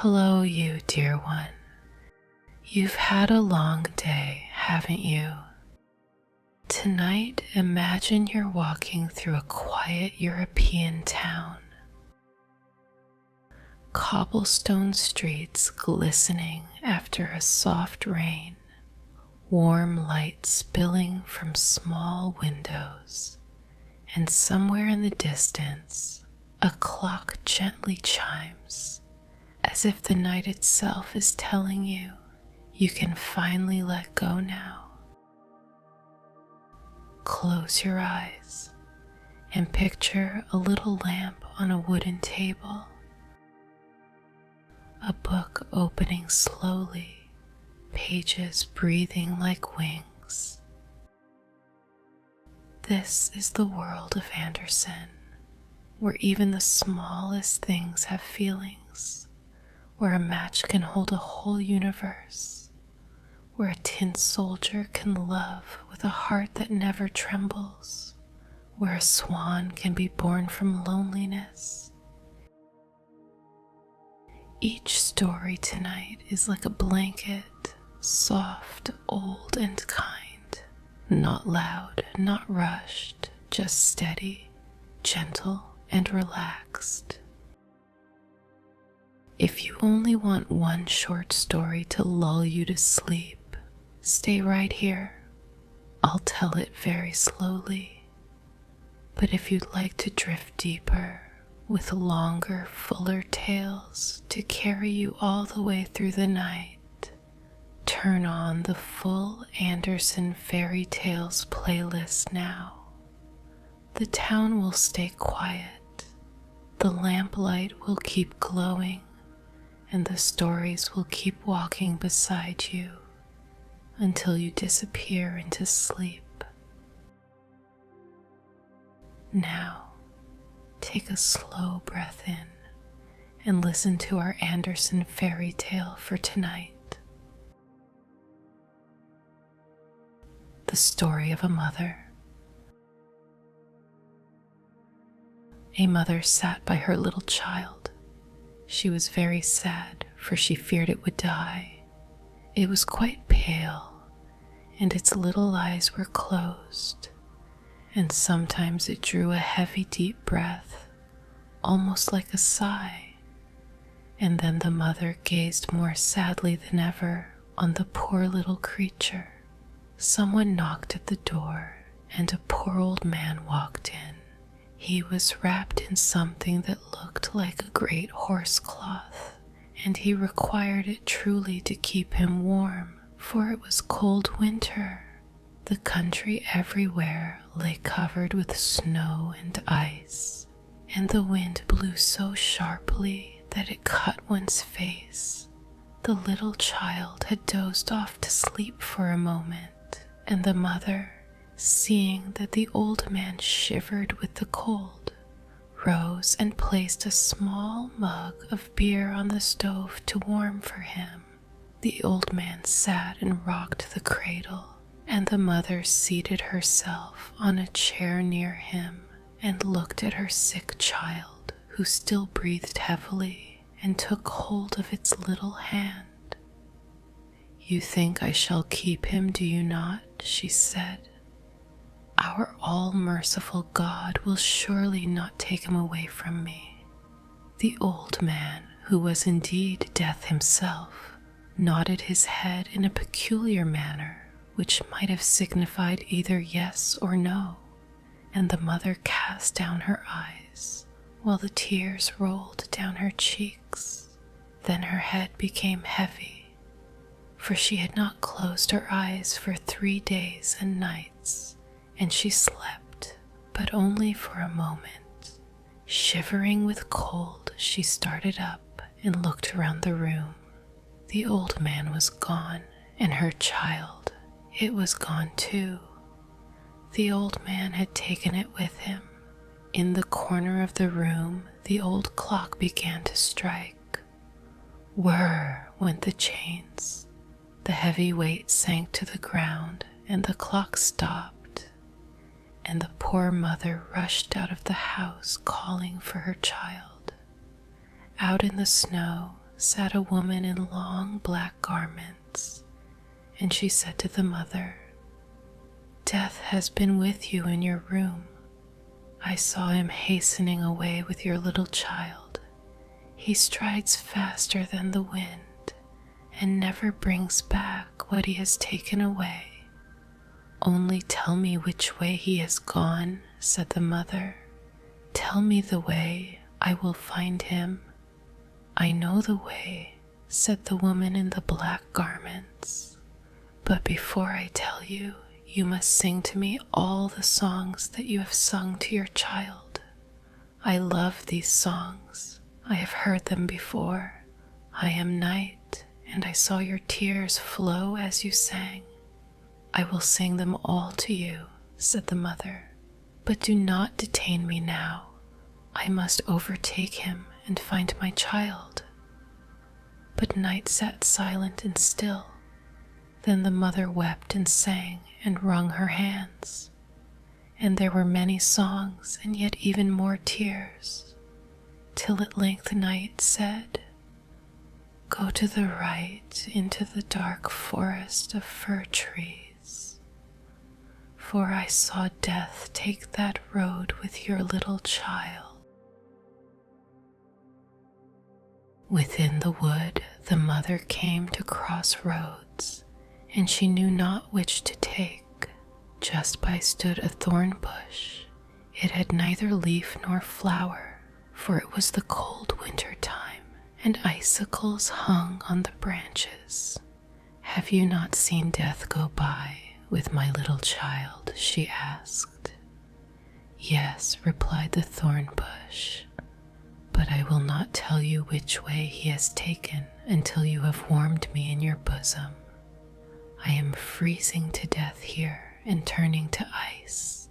Hello, you dear one. You've had a long day, haven't you? Tonight, imagine you're walking through a quiet European town. Cobblestone streets glistening after a soft rain, warm light spilling from small windows, and somewhere in the distance, a clock gently chimes, as if the night itself is telling you you can finally let go now. Close your eyes and picture a little lamp on a wooden table, a book opening slowly, pages breathing like wings. This is the world of Andersen, where even the smallest things have feelings, where a match can hold a whole universe, where a tin soldier can love with a heart that never trembles, where a swan can be born from loneliness. Each story tonight is like a blanket, soft, old, and kind, not loud, not rushed, just steady, gentle, and relaxed. If you only want one short story to lull you to sleep, stay right here. I'll tell it very slowly. But if you'd like to drift deeper, with longer, fuller tales to carry you all the way through the night, turn on the full Andersen Fairytales playlist now. The town will stay quiet, the lamplight will keep glowing, and the stories will keep walking beside you until you disappear into sleep. Now, take a slow breath in and listen to our Andersen fairy tale for tonight. The story of a mother. A mother sat by her little child. She was very sad, for she feared it would die. It was quite pale, and its little eyes were closed, and sometimes it drew a heavy, deep breath, almost like a sigh, and then the mother gazed more sadly than ever on the poor little creature. Someone knocked at the door, and a poor old man walked in. He was wrapped in something that looked like a great horse cloth, and he required it truly to keep him warm, for it was cold winter. The country everywhere lay covered with snow and ice, and the wind blew so sharply that it cut one's face. The little child had dozed off to sleep for a moment, and the mother, seeing that the old man shivered with the cold, rose and placed a small mug of beer on the stove to warm for him. The old man sat and rocked the cradle, and the mother seated herself on a chair near him and looked at her sick child, who still breathed heavily, and took hold of its little hand. "You think I shall keep him, do you not?" she said. "Our all-merciful God will surely not take him away from me." The old man, who was indeed death himself, nodded his head in a peculiar manner, which might have signified either yes or no, and the mother cast down her eyes, while the tears rolled down her cheeks. Then her head became heavy, for she had not closed her eyes for 3 days and nights, and she slept, but only for a moment. Shivering with cold, she started up and looked around the room. The old man was gone, and her child, it was gone too. The old man had taken it with him. In the corner of the room, the old clock began to strike. Whirr went the chains. The heavy weight sank to the ground, and the clock stopped, and the poor mother rushed out of the house calling for her child. Out in the snow, sat a woman in long black garments, and she said to the mother, "Death has been with you in your room. I saw him hastening away with your little child. He strides faster than the wind and never brings back what he has taken away." "Only tell me which way he has gone," said the mother. "Tell me the way, I will find him." "I know the way," said the woman in the black garments. "But before I tell you, you must sing to me all the songs that you have sung to your child. I love these songs. I have heard them before. I am night, and I saw your tears flow as you sang. I will sing them all to you," said the mother. "But do not detain me now. I must overtake him and find my child." But Night sat silent and still. Then the mother wept and sang and wrung her hands. And there were many songs and yet even more tears, till at length Night said, "Go to the right into the dark forest of fir trees, for I saw Death take that road with your little child." Within the wood, the mother came to crossroads, and she knew not which to take. Just by stood a thorn bush. It had neither leaf nor flower, for it was the cold winter time, and icicles hung on the branches. "Have you not seen Death go by with my little child?" she asked. "Yes," replied the thorn bush, "but I will not tell you which way he has taken until you have warmed me in your bosom. I am freezing to death here and turning to ice."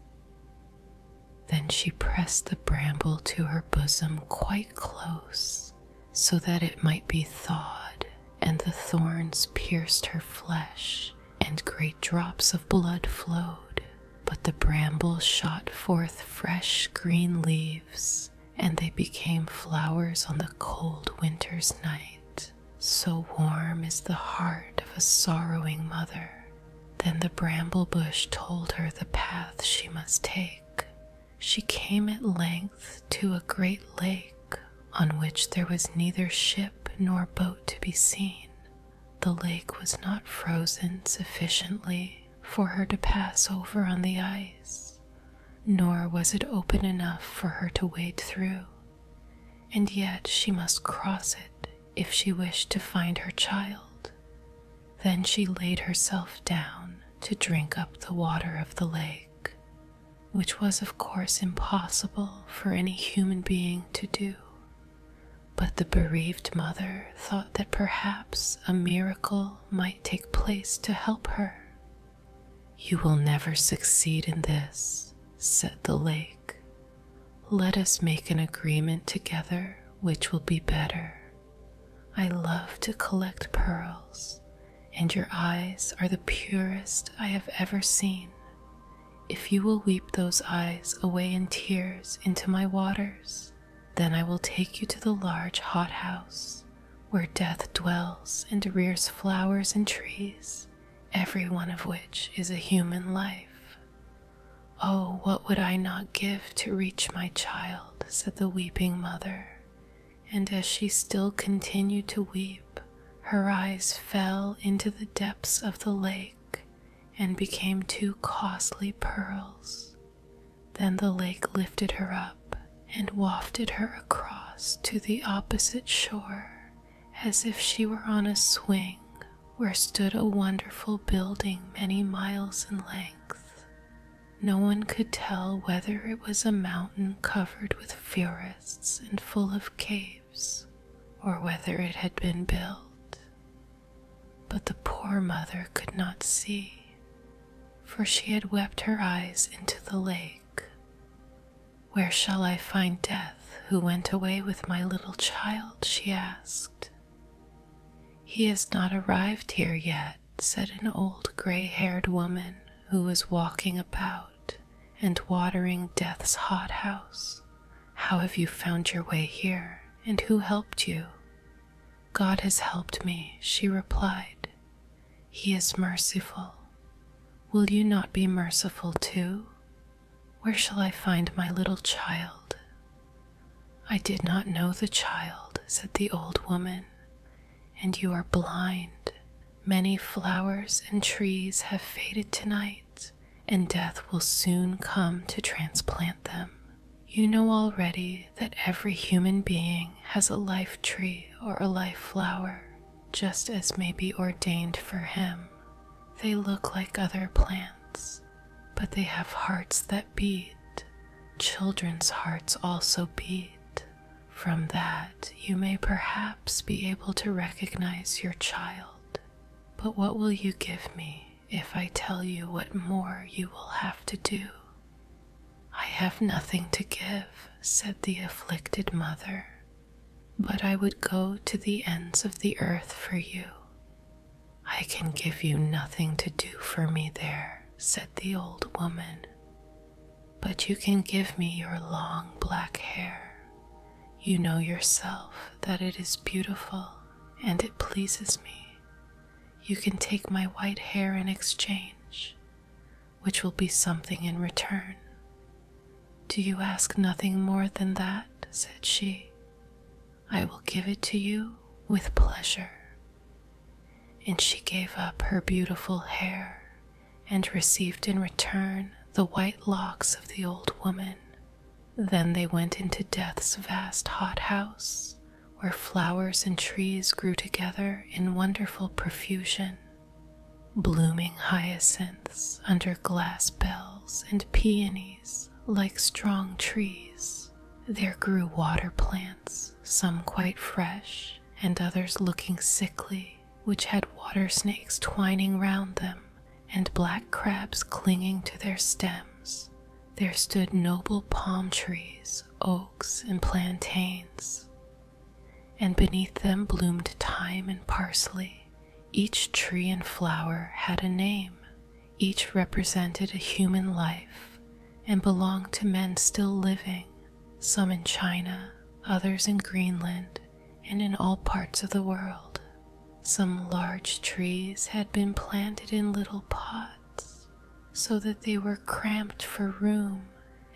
Then she pressed the bramble to her bosom quite close, so that it might be thawed, and the thorns pierced her flesh, and great drops of blood flowed. But the bramble shot forth fresh green leaves, and they became flowers on the cold winter's night. So warm is the heart of a sorrowing mother. Then the bramble bush told her the path she must take. She came at length to a great lake, on which there was neither ship nor boat to be seen. The lake was not frozen sufficiently for her to pass over on the ice, nor was it open enough for her to wade through, and yet she must cross it if she wished to find her child. Then she laid herself down to drink up the water of the lake, which was of course impossible for any human being to do. But the bereaved mother thought that perhaps a miracle might take place to help her. "You will never succeed in this," said the lake. "Let us make an agreement together which will be better. I love to collect pearls, and your eyes are the purest I have ever seen. If you will weep those eyes away in tears into my waters, then I will take you to the large hothouse where Death dwells and rears flowers and trees, every one of which is a human life." "Oh, what would I not give to reach my child," said the weeping mother, and as she still continued to weep, her eyes fell into the depths of the lake and became two costly pearls. Then the lake lifted her up and wafted her across to the opposite shore, as if she were on a swing where stood a wonderful building many miles in length. No one could tell whether it was a mountain covered with forests and full of caves, or whether it had been built. But the poor mother could not see, for she had wept her eyes into the lake. "Where shall I find Death, who went away with my little child?" she asked. "He has not arrived here yet," said an old gray-haired woman who was walking about and watering Death's hothouse. "How have you found your way here, and who helped you?" God has helped me, she replied. He is merciful. Will you not be merciful too? Where shall I find my little child? I did not know the child, said the old woman, and you are blind. Many flowers and trees have faded tonight, and death will soon come to transplant them. You know already that every human being has a life tree or a life flower, just as may be ordained for him. They look like other plants, but they have hearts that beat. Children's hearts also beat. From that, you may perhaps be able to recognize your child. But what will you give me if I tell you what more you will have to do? I have nothing to give, said the afflicted mother, but I would go to the ends of the earth for you. I can give you nothing to do for me there, said the old woman, but you can give me your long black hair. You know yourself that it is beautiful and it pleases me. You can take my white hair in exchange, which will be something in return. Do you ask nothing more than that? Said she. I will give it to you with pleasure. And she gave up her beautiful hair and received in return the white locks of the old woman. Then they went into Death's vast hothouse, where flowers and trees grew together in wonderful profusion. Blooming hyacinths under glass bells and peonies like strong trees. There grew water plants, some quite fresh and others looking sickly, which had water snakes twining round them and black crabs clinging to their stems. There stood noble palm trees, oaks, and plantains, and beneath them bloomed thyme and parsley. Each tree and flower had a name. Each represented a human life and belonged to men still living, some in China, others in Greenland, and in all parts of the world. Some large trees had been planted in little pots, so that they were cramped for room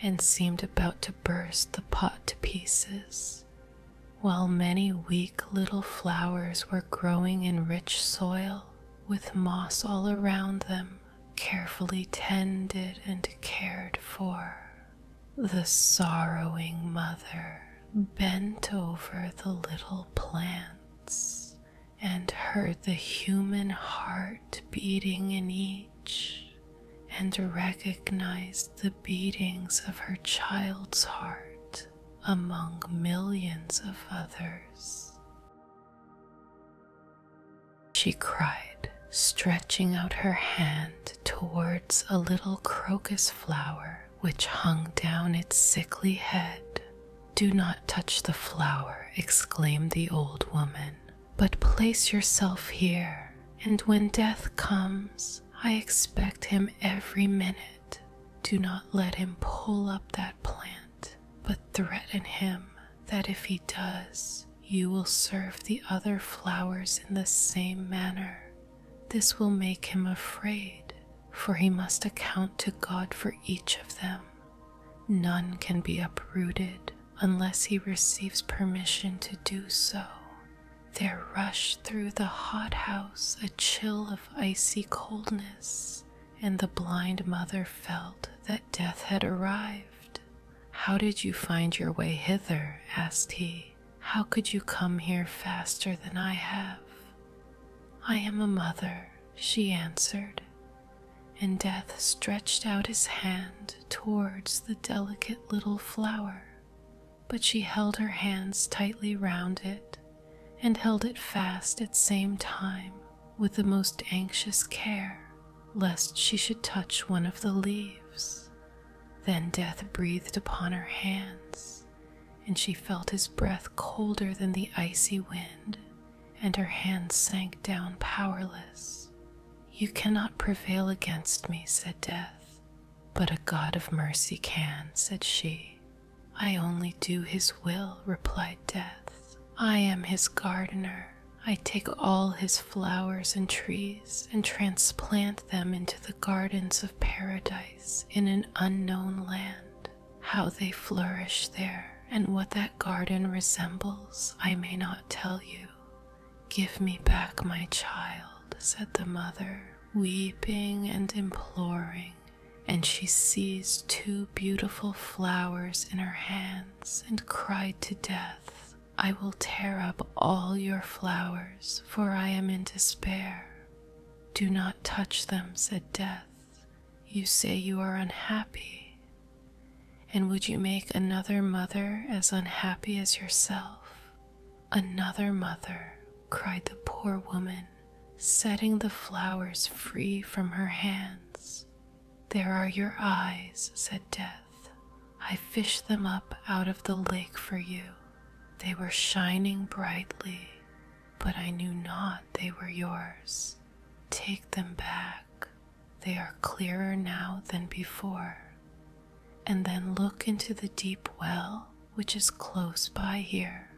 and seemed about to burst the pot to pieces, while many weak little flowers were growing in rich soil with moss all around them, carefully tended and cared for. The sorrowing mother bent over the little plants and heard the human heart beating in each, and recognized the beatings of her child's heart among millions of others. She cried, stretching out her hand towards a little crocus flower which hung down its sickly head. Do not touch the flower, exclaimed the old woman, but place yourself here, and when death comes, I expect him every minute. Do not let him pull up that plant, but threaten him that if he does, you will serve the other flowers in the same manner. This will make him afraid, for he must account to God for each of them. None can be uprooted unless he receives permission to do so. There rushed through the hothouse a chill of icy coldness, and the blind mother felt that death had arrived. How did you find your way hither? Asked he. How could you come here faster than I have? I am a mother, she answered, and Death stretched out his hand towards the delicate little flower, but she held her hands tightly round it and held it fast at same time with the most anxious care, lest she should touch one of the leaves. Then Death breathed upon her hands, and she felt his breath colder than the icy wind, and her hands sank down powerless. You cannot prevail against me, said Death. But a God of mercy can, said she. I only do his will, replied Death. I am his gardener, I take all his flowers and trees and transplant them into the gardens of paradise in an unknown land. How they flourish there and what that garden resembles, I may not tell you. Give me back my child, said the mother, weeping and imploring, and she seized 2 beautiful flowers in her hands and cried to Death, I will tear up all your flowers, for I am in despair. Do not touch them, said Death. You say you are unhappy. And would you make another mother as unhappy as yourself? Another mother, cried the poor woman, setting the flowers free from her hands. There are your eyes, said Death. I fished them up out of the lake for you. They were shining brightly, but I knew not they were yours. Take them back. They are clearer now than before. And then look into the deep well which is close by here.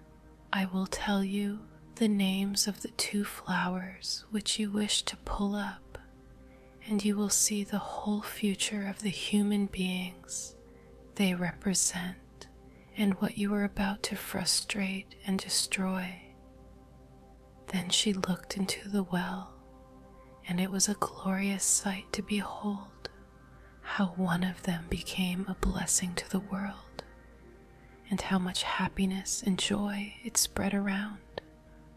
I will tell you the names of the 2 flowers which you wish to pull up, and you will see the whole future of the human beings they represent and what you are about to frustrate and destroy. Then she looked into the well, and it was a glorious sight to behold, how one of them became a blessing to the world, and how much happiness and joy it spread around.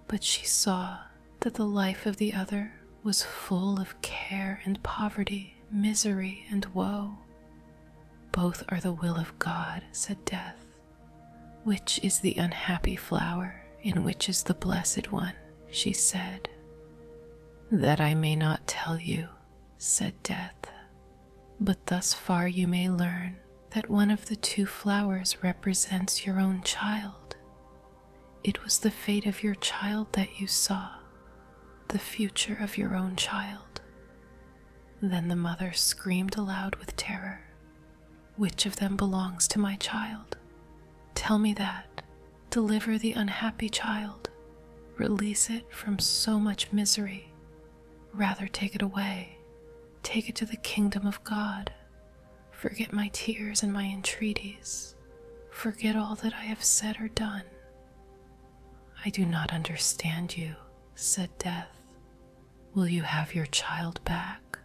But she saw that the life of the other was full of care and poverty, misery and woe. Both are the will of God, said Death. Which is the unhappy flower, and which is the blessed one, she said. That I may not tell you, said Death, but thus far you may learn that one of the 2 flowers represents your own child. It was the fate of your child that you saw, the future of your own child. Then the mother screamed aloud with terror. Which of them belongs to my child? Tell me that. Deliver the unhappy child. Release it from so much misery. Rather take it away. Take it to the kingdom of God. Forget my tears and my entreaties. Forget all that I have said or done. I do not understand you, said Death. Will you have your child back?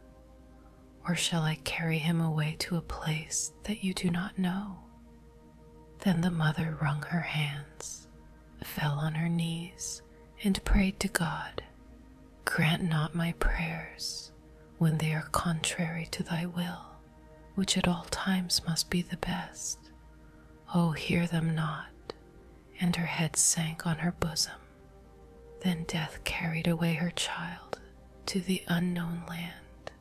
Or shall I carry him away to a place that you do not know? Then the mother wrung her hands, fell on her knees, and prayed to God, grant not my prayers when they are contrary to thy will, which at all times must be the best. Oh, hear them not. And her head sank on her bosom. Then Death carried away her child to the unknown land.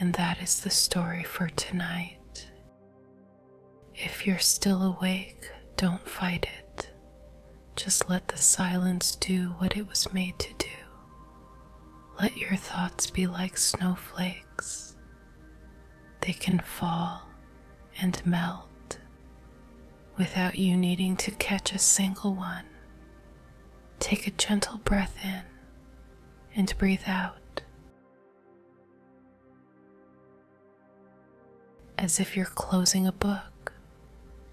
And that is the story for tonight. If you're still awake, don't fight it. Just let the silence do what it was made to do. Let your thoughts be like snowflakes. They can fall and melt without you needing to catch a single one. Take a gentle breath in and breathe out, as if you're closing a book,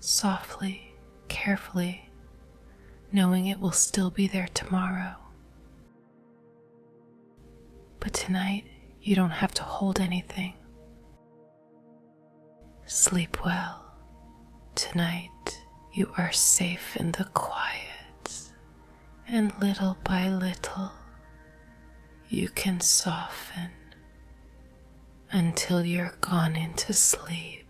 softly, carefully, knowing it will still be there tomorrow. But tonight, you don't have to hold anything. Sleep well. Tonight, you are safe in the quiet, and little by little, you can soften until you're gone into sleep.